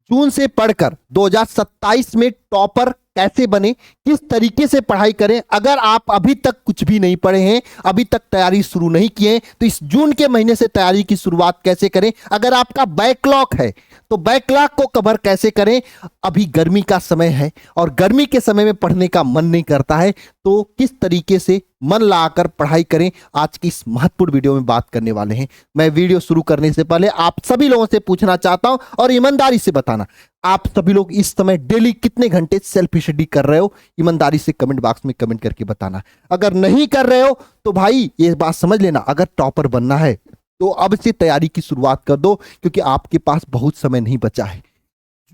जून से पढ़कर 2027 में टॉपर कैसे बने, किस तरीके से पढ़ाई करें। अगर आप अभी तक कुछ भी नहीं पढ़े हैं, अभी तक तैयारी शुरू नहीं किए हैं, तो इस जून के महीने से तैयारी की शुरुआत कैसे करें। अगर आपका बैकलॉग है तो बैकलॉग को कवर कैसे करें। अभी गर्मी का समय है और गर्मी के समय में पढ़ने का मन नहीं करता है, तो किस तरीके से मन लगाकर पढ़ाई करें, आज की इस महत्वपूर्ण वीडियो में बात करने वाले हैं। मैं वीडियो शुरू करने से पहले आप सभी लोगों से पूछना चाहता हूं और ईमानदारी से बताना, आप सभी लोग इस समय डेली कितने घंटे सेल्फ स्टडी कर रहे हो। ईमानदारी से कमेंट बॉक्स में कमेंट करके बताना। अगर नहीं कर रहे हो तो भाई ये बात समझ लेना, अगर टॉपर बनना है तो अब से तैयारी की शुरुआत कर दो, क्योंकि आपके पास बहुत समय नहीं बचा है।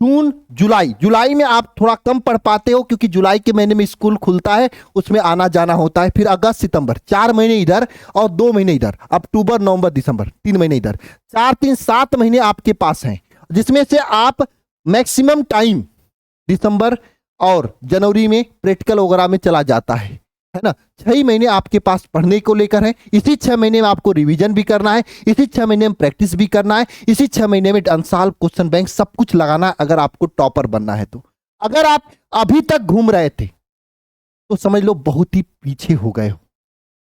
जून जुलाई में आप थोड़ा कम पढ़ पाते हो, क्योंकि जुलाई के महीने में स्कूल खुलता है, उसमें आना जाना होता है। फिर अगस्त सितंबर 4 महीने इधर और 2 महीने इधर, अक्टूबर नवंबर दिसंबर 3 महीने इधर, 4 3 7 महीने आपके पास हैं, जिसमें से आप मैक्सिमम टाइम दिसंबर और जनवरी में प्रैक्टिकल वगैरह में चला जाता है ना। 6 महीने आपके पास पढ़ने को लेकर है। इसी 6 महीने में आपको रिवीजन भी करना है, इसी 6 महीने में प्रैक्टिस भी करना है, इसी 6 महीने में अनसॉल्व क्वेश्चन बैंक सब कुछ लगाना है, अगर आपको टॉपर बनना है तो। अगर आप अभी तक घूम रहे थे तो समझ लो बहुत ही पीछे हो गए हो।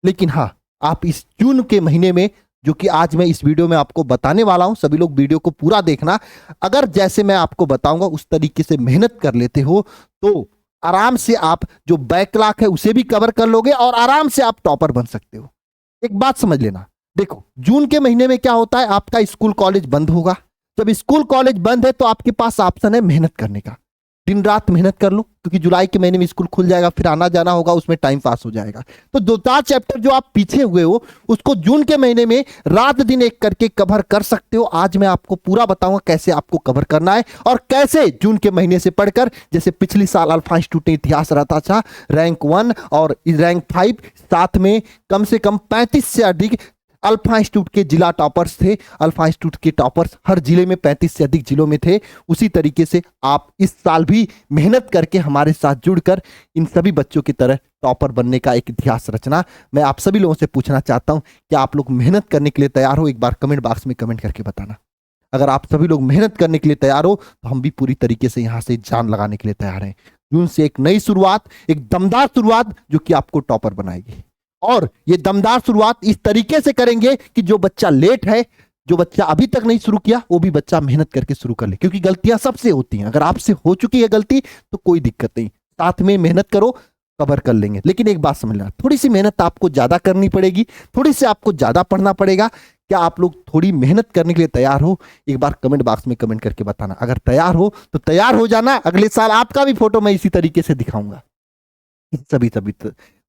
लेकिन हाँ, आप इस जून के महीने में, जो कि आज मैं इस वीडियो में आपको बताने वाला हूं, सभी लोग वीडियो को पूरा देखना। अगर जैसे मैं आपको बताऊंगा उस तरीके से मेहनत कर लेते हो तो आराम से आप जो बैकलॉग है उसे भी कवर कर लोगे और आराम से आप टॉपर बन सकते हो। एक बात समझ लेना, देखो जून के महीने में क्या होता है, आपका स्कूल कॉलेज बंद होगा। जब स्कूल कॉलेज बंद है तो आपके पास ऑप्शन है मेहनत करने का। दिन रात मेहनत कर लो, क्योंकि जुलाई के महीने में स्कूल खुल जाएगा, फिर आना जाना होगा, उसमें टाइम पास हो जाएगा। तो 2-4 चैप्टर जो आप पीछे हुए हो उसको जून के महीने में रात दिन एक करके कवर कर सकते हो। आज मैं आपको पूरा बताऊंगा कैसे आपको कवर करना है और कैसे जून के महीने से पढ़कर, जैसे पिछली साल अल्फा इंस्टीट्यूट में इतिहास रहता था रैंक 1 और रैंक 5, साथ में कम से कम 35 से अधिक अल्फा इंस्टीट्यूट के जिला टॉपर्स थे। अल्फा इंस्टीट्यूट के टॉपर्स हर जिले में 35 से अधिक जिलों में थे। उसी तरीके से आप इस साल भी मेहनत करके हमारे साथ जुड़कर इन सभी बच्चों की तरह टॉपर बनने का एक इतिहास रचना। मैं आप सभी लोगों से पूछना चाहता हूं कि आप लोग मेहनत करने के लिए तैयार हो। एक बार कमेंट बॉक्स में कमेंट करके बताना। अगर आप सभी लोग मेहनत करने के लिए तैयार हो तो हम भी पूरी तरीके से यहां से जान लगाने के लिए तैयार हैं। जून से एक नई शुरुआत, एक दमदार शुरुआत, जो कि आपको टॉपर बनाएगी। और ये दमदार शुरुआत इस तरीके से करेंगे कि जो बच्चा लेट है, जो बच्चा अभी तक नहीं शुरू किया, वो भी बच्चा मेहनत करके शुरू कर ले, क्योंकि गलतियां सबसे होती हैं। अगर आपसे हो चुकी है गलती तो कोई दिक्कत नहीं, साथ में मेहनत करो, कवर कर लेंगे। लेकिन एक बात समझ लेना, थोड़ी सी मेहनत आपको ज्यादा करनी पड़ेगी, थोड़ी सी आपको ज्यादा पढ़ना पड़ेगा। क्या आप लोग थोड़ी मेहनत करने के लिए तैयार हो? एक बार कमेंट बॉक्स में कमेंट करके बताना। अगर तैयार हो तो तैयार हो जाना, अगले साल आपका भी फोटो मैं इसी तरीके से दिखाऊंगा, सभी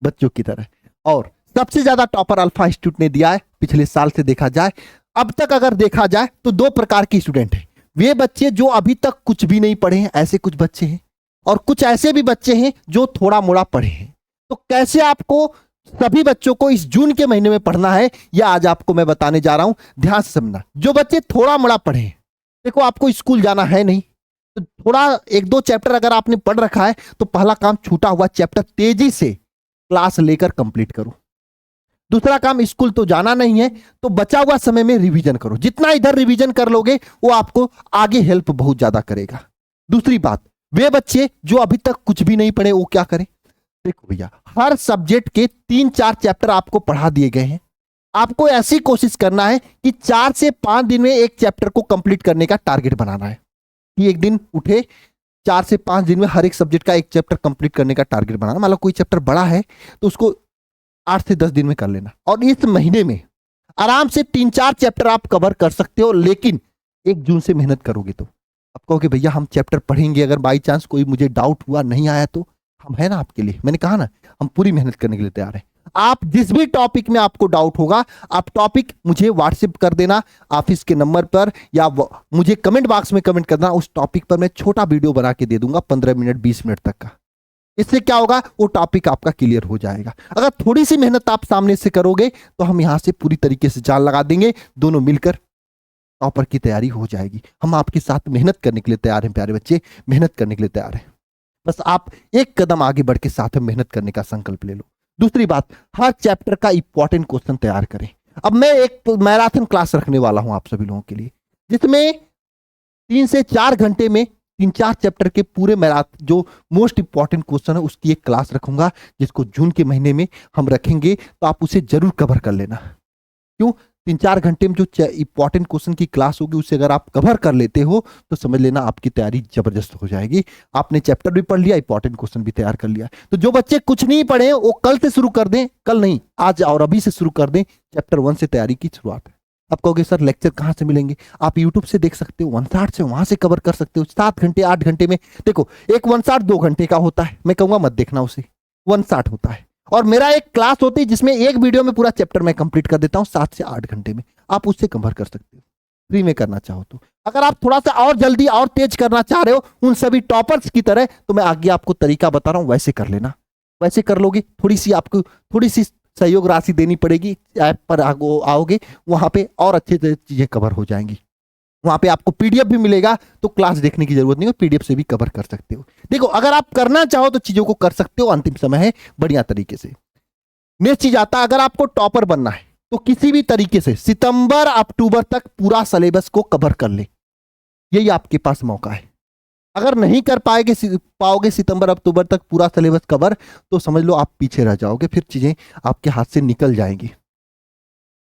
बच्चों की तरह। और सबसे ज्यादा टॉपर अल्फा इंस्टीट्यूट ने दिया है पिछले साल से देखा जाए। अब तक अगर देखा जाए तो 2 प्रकार के स्टूडेंट हैं। वे बच्चे जो अभी तक कुछ भी नहीं पढ़े हैं, ऐसे कुछ बच्चे हैं, और कुछ ऐसे भी बच्चे हैं जो थोड़ा मोड़ा पढ़े हैं। तो कैसे आपको सभी बच्चों को इस जून के महीने में पढ़ना है, यह आज आपको मैं बताने जा रहा हूं। ध्यान से समझना। जो बच्चे थोड़ा मोड़ा पढ़े हैं, देखो आपको स्कूल जाना है नहीं, तो थोड़ा 1-2 चैप्टर अगर आपने पढ़ रखा है तो पहला काम, छूटा हुआ चैप्टर तेजी से क्लास लेकर कंप्लीट करो। दूसरा काम, स्कूल तो जाना नहीं है तो बचा हुआ समय में रिवीजन करो। जितना इधर रिवीजन कर लोगे वो आपको आगे हेल्प बहुत ज्यादा करेगा। दूसरी बात, वे बच्चे जो अभी तक कुछ भी नहीं पढ़े वो क्या करें? देखो भैया, हर सब्जेक्ट के 3-4 चैप्टर आपको पढ़ा दिए गए हैं। आपको ऐसी कोशिश करना है कि 4 से 5 दिन में एक चैप्टर को कंप्लीट करने का टारगेट बनाना है। कि एक दिन उठे, 4 से 5 दिन में हर एक सब्जेक्ट का एक चैप्टर कंप्लीट करने का टारगेट बनाना। मतलब कोई चैप्टर बड़ा है तो उसको 8 से 10 दिन में कर लेना। और इस महीने में आराम से 3-4 चैप्टर आप कवर कर सकते हो। लेकिन 1 जून से मेहनत करोगे तो आप कहोगे भैया हम चैप्टर पढ़ेंगे, अगर बाई चांस कोई मुझे डाउट हुआ, नहीं आया, तो हम है ना आपके लिए। मैंने कहा ना, हम पूरी मेहनत करने के लिए तैयार हैं। आप जिस भी टॉपिक में आपको डाउट होगा, आप टॉपिक मुझे व्हाट्सएप कर देना ऑफिस के नंबर पर, या मुझे कमेंट बॉक्स में कमेंट करना। उस टॉपिक पर मैं छोटा वीडियो बना के दे दूंगा, 15 मिनट 20 मिनट तक का। इससे क्या होगा, वो टॉपिक आपका क्लियर हो जाएगा। अगर थोड़ी सी मेहनत आप सामने से करोगे तो हम यहां से पूरी तरीके से जान लगा देंगे, दोनों मिलकर टॉपर की तैयारी हो जाएगी। हम आपके साथ मेहनत करने के लिए तैयार हैं प्यारे बच्चे, मेहनत करने के लिए तैयार हैं। बस आप एक कदम आगे बढ़ के साथ में मेहनत करने का संकल्प ले लो। दूसरी बात, हर चैप्टर का इंपॉर्टेंट क्वेश्चन तैयार करें। अब मैं एक मैराथन क्लास रखने वाला हूं आप सभी लोगों के लिए, जिसमें 3 से 4 घंटे में 3-4 चैप्टर के पूरे मैराथ जो मोस्ट इंपॉर्टेंट क्वेश्चन है उसकी एक क्लास रखूंगा, जिसको जून के महीने में हम रखेंगे, तो आप उसे जरूर कवर कर लेना। क्यों? 3-4 घंटे में जो इंपॉर्टेंट क्वेश्चन की क्लास होगी उसे अगर आप कवर कर लेते हो तो समझ लेना आपकी तैयारी जबरदस्त हो जाएगी। आपने चैप्टर भी पढ़ लिया, इंपॉर्टेंट क्वेश्चन भी तैयार कर लिया। तो जो बच्चे कुछ नहीं पढ़े वो कल से शुरू कर दें, कल नहीं आज और अभी से शुरू कर दें, चैप्टर 1 से तैयारी की शुरुआत है। आप कहोगे सर लेक्चर कहाँ से मिलेंगे? आप यूट्यूब से देख सकते हो, 1 से वहां से कवर कर सकते हो। 7 घंटे 8 घंटे में देखो, एक 1 2 घंटे का होता है, मैं कहूंगा मत देखना उसे, 1 होता है। और मेरा एक क्लास होती है जिसमें एक वीडियो में पूरा चैप्टर मैं कंप्लीट कर देता हूं 7 से 8 घंटे में, आप उससे कवर कर सकते हो फ्री में करना चाहो तो। अगर आप थोड़ा सा और जल्दी और तेज करना चाह रहे हो उन सभी टॉपर्स की तरह, तो मैं आगे आपको तरीका बता रहा हूं, वैसे कर लेना। वैसे कर लोगे, थोड़ी सी सहयोग राशि देनी पड़ेगी, ऐप पर आओगे वहां पे और अच्छे से चीजें कवर हो जाएंगी। वहां पे आपको पीडीएफ भी मिलेगा, तो क्लास देखने की जरूरत नहीं है, पीडीएफ से भी कवर कर सकते हो। देखो अगर आप करना चाहो तो चीजों को कर सकते हो, अंतिम समय है, बढ़िया तरीके से। नेक्स्ट चीज आता है, अगर आपको टॉपर बनना है तो किसी भी तरीके से सितंबर अक्टूबर तक पूरा सिलेबस को कवर कर ले, यही आपके पास मौका है। अगर नहीं कर पाओगे सितंबर अक्टूबर तक पूरा सिलेबस कवर, तो समझ लो आप पीछे रह जाओगे, फिर चीजें आपके हाथ से निकल जाएंगी।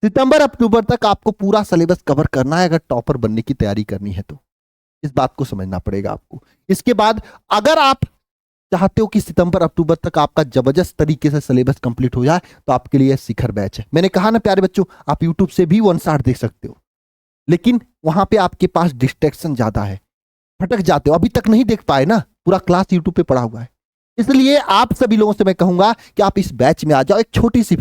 सितंबर अक्टूबर तक आपको पूरा सिलेबस कवर करना है अगर टॉपर बनने की तैयारी करनी है तो, इस बात को समझना पड़ेगा आपको। इसके बाद अगर आप चाहते हो कि सितंबर अक्टूबर तक आपका जबरदस्त तरीके से सिलेबस कंप्लीट हो जाए, तो आपके लिए शिखर बैच है। मैंने कहा ना प्यारे बच्चों, आप यूट्यूब से भी 1 देख सकते हो, लेकिन वहां पे आपके पास डिस्ट्रैक्शन ज्यादा है, भटक जाते हो, अभी तक नहीं देख पाए ना, पूरा क्लास यूट्यूब पे पड़ा हुआ है। इसलिए आप सभी लोगों से मैं कहूंगा कि आप इस बैच में आ जाओ, एक छोटी सी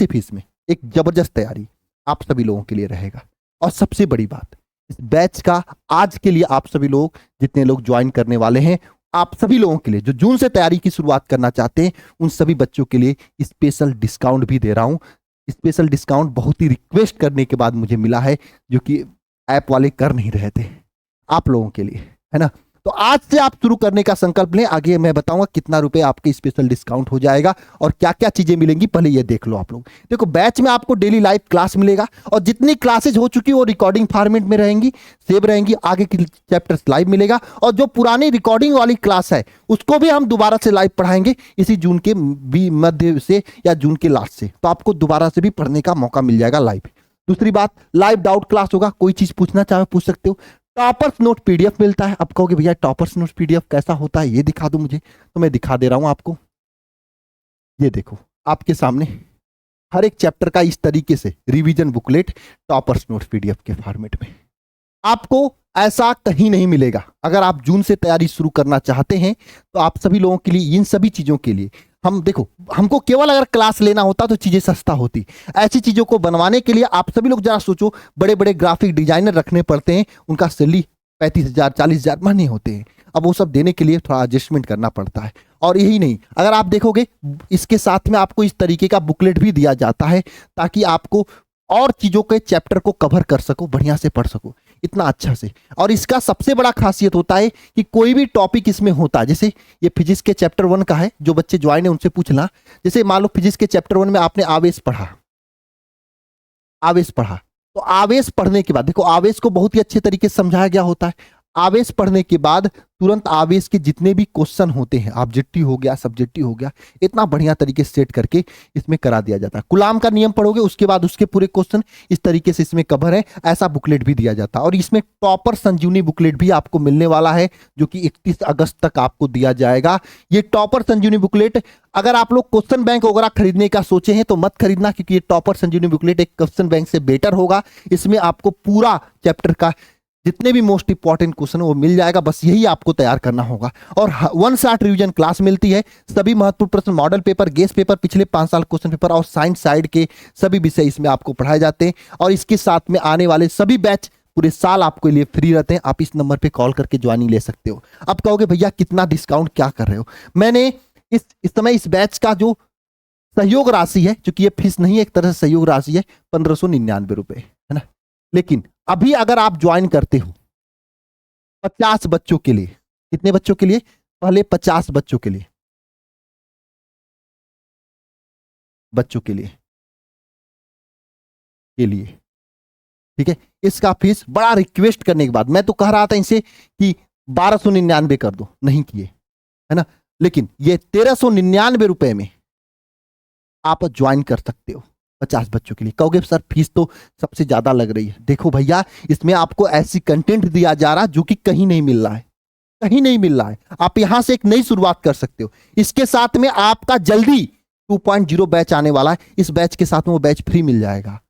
फीस में एक जबरदस्त तैयारी आप सभी लोगों के लिए रहेगा। और सबसे बड़ी बात, इस बैच का आज के लिए आप सभी लोग जितने लोग ज्वाइन करने वाले हैं, आप सभी लोगों के लिए जो जून से तैयारी की शुरुआत करना चाहते हैं, उन सभी बच्चों के लिए स्पेशल डिस्काउंट भी दे रहा हूं। स्पेशल डिस्काउंट बहुत ही रिक्वेस्ट करने के बाद मुझे मिला है, जो कि ऐप वाले कर नहीं रहे थे, आप लोगों के लिए, है ना। तो आज से आप शुरू करने का संकल्प लें, आगे मैं बताऊंगा कितना रुपए आपके स्पेशल डिस्काउंट हो जाएगा और क्या क्या चीजें मिलेंगी, पहले ये देख लो आप लोग। देखो बैच में आपको डेली लाइव क्लास मिलेगा, और जितनी क्लासेज हो चुकी वो रिकॉर्डिंग फॉर्मेट में रहेंगी, सेव रहेंगी, आगे की चैप्टर्स लाइव मिलेगा, और जो पुरानी रिकॉर्डिंग वाली क्लास है उसको भी हम दोबारा से लाइव पढ़ाएंगे इसी जून के मध्य से या जून के लास्ट से, तो आपको दोबारा से भी पढ़ने का मौका मिल जाएगा लाइव। दूसरी बात, लाइव डाउट क्लास होगा, कोई चीज पूछना चाहे पूछ सकते हो। टॉपर्स नोट पीडीएफ मिलता है। अब कहोगे भैया टॉपर्स नोट पीडीएफ कैसा होता है, ये दिखा दो मुझे, तो मैं दिखा दे रहा हूं आपको। ये देखो आपके सामने हर एक चैप्टर का इस तरीके से revision booklet toppers note PDF के फॉर्मेट में, आपको ऐसा कहीं नहीं मिलेगा। अगर आप जून से तैयारी शुरू करना चाहते हैं तो आप सभी लोगों के लिए, इन सभी चीजों के लिए हम देखो, हमको केवल अगर क्लास लेना होता तो चीजें सस्ता होती, ऐसी चीजों को बनवाने के लिए आप सभी लोग जरा सोचो, बड़े बड़े ग्राफिक डिजाइनर रखने पड़ते हैं, उनका सैलरी 35,000 40,000 महीने होते हैं, अब वो सब देने के लिए थोड़ा एडजस्टमेंट करना पड़ता है। और यही नहीं, अगर आप देखोगे इसके साथ में आपको इस तरीके का बुकलेट भी दिया जाता है, ताकि आपको और चीजों के चैप्टर को कवर कर सको, बढ़िया से पढ़ सको इतना अच्छा से। और इसका सबसे बड़ा खासियत होता है कि कोई भी टॉपिक इसमें होता है, जैसे ये फिजिक्स के चैप्टर 1 का है, जो बच्चे ज्वाइन है उनसे पूछना, जैसे मान लो फिजिक्स के चैप्टर 1 में आपने आवेश पढ़ा, तो आवेश पढ़ने के बाद देखो, आवेश को बहुत ही अच्छे तरीके से समझाया गया होता है। आवेश पढ़ने के बाद तुरंत आवेश के जितने भी क्वेश्चन होते हैं, ऑब्जेक्टिव हो गया, सब्जेक्टिव हो गया, इतना बढ़िया तरीके से सेट करके इसमें करा दिया जाता है। कूलाम का नियम पढ़ोगे, उसके बाद उसके पूरे क्वेश्चन इस तरीके से इसमें कवर है, ऐसा बुकलेट भी दिया जाता है। और इसमें टॉपर संजीवनी बुकलेट भी आपको मिलने वाला है, जो कि 31 अगस्त तक आपको दिया जाएगा। ये टॉपर संजीवनी बुकलेट, अगर आप लोग क्वेश्चन बैंक वगैरह खरीदने का सोचे हैं तो मत खरीदना, क्योंकि ये टॉपर संजीवनी बुकलेट एक क्वेश्चन बैंक से बेटर होगा। इसमें आपको पूरा चैप्टर का जितने भी मोस्ट इंपॉर्टेंट क्वेश्चन है वो मिल जाएगा, बस यही आपको तैयार करना होगा। और 1 रिवीजन क्लास मिलती है, सभी महत्वपूर्ण प्रश्न, मॉडल पेपर, गेस्ट पेपर, पिछले 5 साल क्वेश्चन पेपर और साइंस साइड के सभी विषय इसमें आपको पढ़ाए जाते हैं। और इसके साथ में आने वाले सभी बैच पूरे साल आपके लिए फ्री रहते हैं, आप इस नंबर पे कॉल करके ज्वाइनिंग ले सकते हो। अब कहोगे भैया कितना डिस्काउंट क्या कर रहे हो, मैंने इस समय इस बैच का जो सहयोग राशि है, क्योंकि ये फीस नहीं है, एक तरह से सहयोग राशि है, 1599 रुपए, है ना। लेकिन अभी अगर आप ज्वाइन करते हो 50 बच्चों के लिए, कितने बच्चों के लिए, पहले 50 बच्चों के लिए, ठीक है, इसका फीस बड़ा रिक्वेस्ट करने के बाद मैं तो कह रहा था इनसे कि 1299 कर दो, नहीं किए, है ना, लेकिन ये 1399 रुपए में आप ज्वाइन कर सकते हो 50 बच्चों के लिए। कहोगे सर फीस तो सबसे ज्यादा लग रही है। देखो भैया, इसमें आपको ऐसी कंटेंट दिया जा रहा है जो कि कहीं नहीं मिल रहा है, कहीं नहीं मिल रहा है। आप यहां से एक नई शुरुआत कर सकते हो। इसके साथ में आपका जल्दी 2.0 बैच आने वाला है। इस बैच के साथ में वो बैच फ्री मिल जाएगा,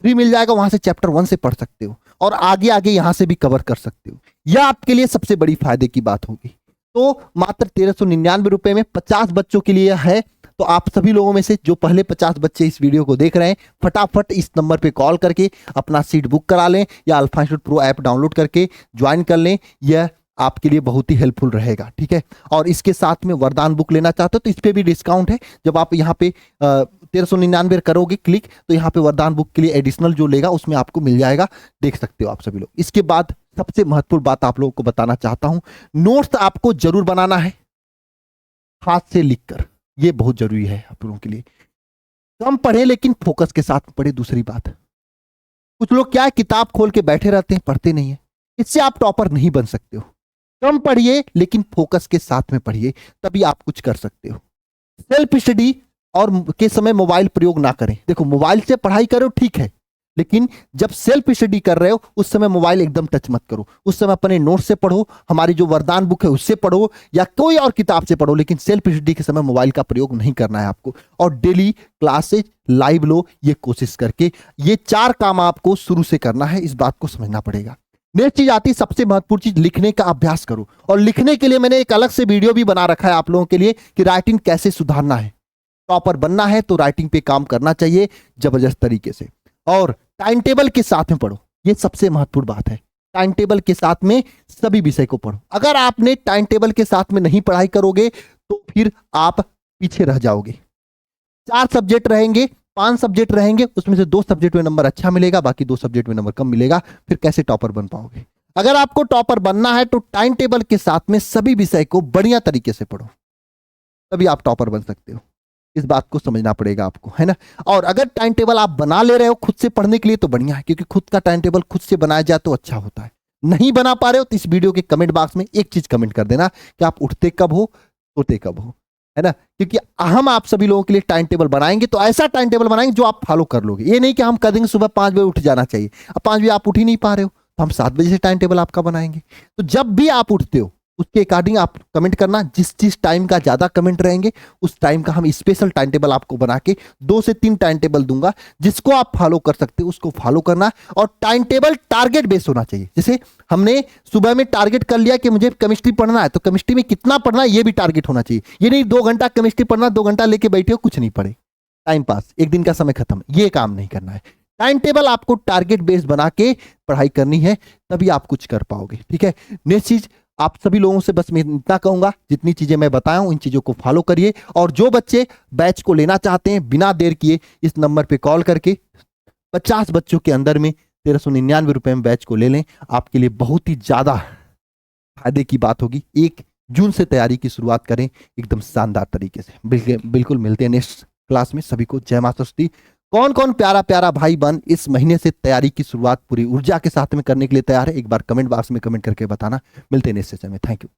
फ्री मिल जाएगा। वहां से चैप्टर 1 से पढ़ सकते हो और आगे आगे यहां से भी कवर कर सकते हो। यह आपके लिए सबसे बड़ी फायदे की बात होगी। तो मात्र 1399 रुपए में 50 बच्चों के लिए है। तो आप सभी लोगों में से जो पहले 50 बच्चे इस वीडियो को देख रहे हैं, फटाफट इस नंबर पे कॉल करके अपना सीट बुक करा लें या alpha institute pro app download करके ज्वाइन कर लें। यह आपके लिए बहुत ही हेल्पफुल रहेगा, ठीक है। और इसके साथ में वरदान बुक लेना चाहते हो तो इस पे भी डिस्काउंट है। जब आप यहाँ पे 1399 करोगे क्लिक, तो यहाँ पे वरदान बुक के लिए एडिशनल जो लेगा उसमें आपको मिल जाएगा, देख सकते हो आप सभी लोग। इसके बाद सबसे महत्वपूर्ण बात आप लोगों को बताना चाहता हूं, नोट्स आपको जरूर बनाना है हाथ से लिखकर। ये बहुत जरूरी है आप लोगों के लिए। कम पढ़े लेकिन फोकस के साथ पढ़े। दूसरी बात, कुछ लोग क्या है, किताब खोल के बैठे रहते हैं, पढ़ते नहीं है। इससे आप टॉपर नहीं बन सकते हो। कम पढ़िए लेकिन फोकस के साथ में पढ़िए, तभी आप कुछ कर सकते हो। सेल्फ स्टडी और के समय मोबाइल प्रयोग ना करें। देखो, मोबाइल से पढ़ाई करो ठीक है, लेकिन जब सेल्फ स्टडी कर रहे हो उस समय मोबाइल एकदम टच मत करो। उस समय अपने नोट से पढ़ो, हमारी जो वरदान बुक है उससे पढ़ो या कोई और किताब से पढ़ो, लेकिन सेल्फ स्टडी के समय मोबाइल का प्रयोग नहीं करना है आपको। और डेली क्लासेज लाइव लो, ये कोशिश करके ये 4 काम आपको शुरू से करना है। इस बात को समझना पड़ेगा। नेक्स्ट चीज आती है, सबसे महत्वपूर्ण चीज, लिखने का अभ्यास करो। और लिखने के लिए मैंने एक अलग से वीडियो भी बना रखा है आप लोगों के लिए कि राइटिंग कैसे सुधारना है। टॉपर बनना है तो राइटिंग पे काम करना चाहिए जबरदस्त तरीके से। और टाइम टेबल के साथ में पढ़ो, ये सबसे महत्वपूर्ण बात है। टाइम टेबल के साथ में सभी विषय को पढ़ो। अगर आपने टाइम टेबल के साथ में नहीं पढ़ाई करोगे तो फिर आप पीछे रह जाओगे। 4 सब्जेक्ट रहेंगे, 5 सब्जेक्ट रहेंगे, उसमें से 2 सब्जेक्ट में नंबर अच्छा मिलेगा, बाकी 2 सब्जेक्ट में नंबर कम मिलेगा। फिर कैसे टॉपर बन पाओगे? अगर आपको टॉपर बनना है तो टाइम टेबल के साथ में सभी विषय को बढ़िया तरीके से पढ़ो, तभी आप टॉपर बन सकते हो। इस बात को समझना पड़ेगा आपको, है ना। और अगर टाइम टेबल आप बना ले रहे हो खुद से पढ़ने के लिए तो बढ़िया है, क्योंकि खुद का टाइम टेबल खुद से बनाया जाए तो अच्छा होता है। नहीं बना पा रहे हो तो इस वीडियो के कमेंट बॉक्स में एक चीज कमेंट कर देना कि आप उठते कब हो, सोते कब हो, है ना। क्योंकि हम आप सभी लोगों के लिए टाइम टेबल बनाएंगे तो ऐसा टाइम टेबल बनाएंगे जो आप फॉलो कर लोगे। ये नहीं कि हम कह देंगे सुबह 5 बजे उठ जाना चाहिए, अब 5 बजे आप उठ ही नहीं पा रहे हो तो हम 7 बजे से टाइम टेबल आपका बनाएंगे। तो जब भी आप उठते हो उसके अकॉर्डिंग आप कमेंट करना। जिस टाइम का ज्यादा कमेंट रहेंगे उस टाइम का हम स्पेशल टाइम टेबल आपको बना के 2 से 3 टाइम टेबल दूंगा, जिसको आप फॉलो कर सकते हो उसको फॉलो करना। और टाइम टेबल टारगेट बेस्ड होना चाहिए। जैसे हमने सुबह में टारगेट कर लिया कि मुझे केमिस्ट्री पढ़ना है, तो केमिस्ट्री में कितना पढ़ना है ये भी टारगेट होना चाहिए। ये नहीं 2 घंटा केमिस्ट्री पढ़ना, 2 घंटा लेके बैठे हो कुछ नहीं पढ़े, टाइम पास, एक दिन का समय खत्म, ये काम नहीं करना है। टाइम टेबल आपको टारगेट बेस्ड बना के पढ़ाई करनी है, तभी आप कुछ कर पाओगे, ठीक है। नेक्स्ट चीज, आप सभी लोगों से बस मैं इतना कहूंगा, जितनी चीजें मैं बताया हूं इन चीजों को फॉलो करिए। और जो बच्चे बैच को लेना चाहते हैं बिना देर किए इस नंबर पे कॉल करके 50 बच्चों के अंदर में 1399 रुपए में बैच को ले लें। आपके लिए बहुत ही ज्यादा फायदे की बात होगी। 1 जून से तैयारी की शुरुआत करें एकदम शानदार तरीके से। बिल्कुल मिलते हैं नेक्स्ट क्लास में। सभी को जय माता सरस्वती। कौन कौन प्यारा प्यारा भाई बन इस महीने से तैयारी की शुरुआत पूरी ऊर्जा के साथ में करने के लिए तैयार है, एक बार कमेंट बॉक्स में कमेंट करके बताना। मिलते हैं नेक्स्ट सेशन में। Thank you.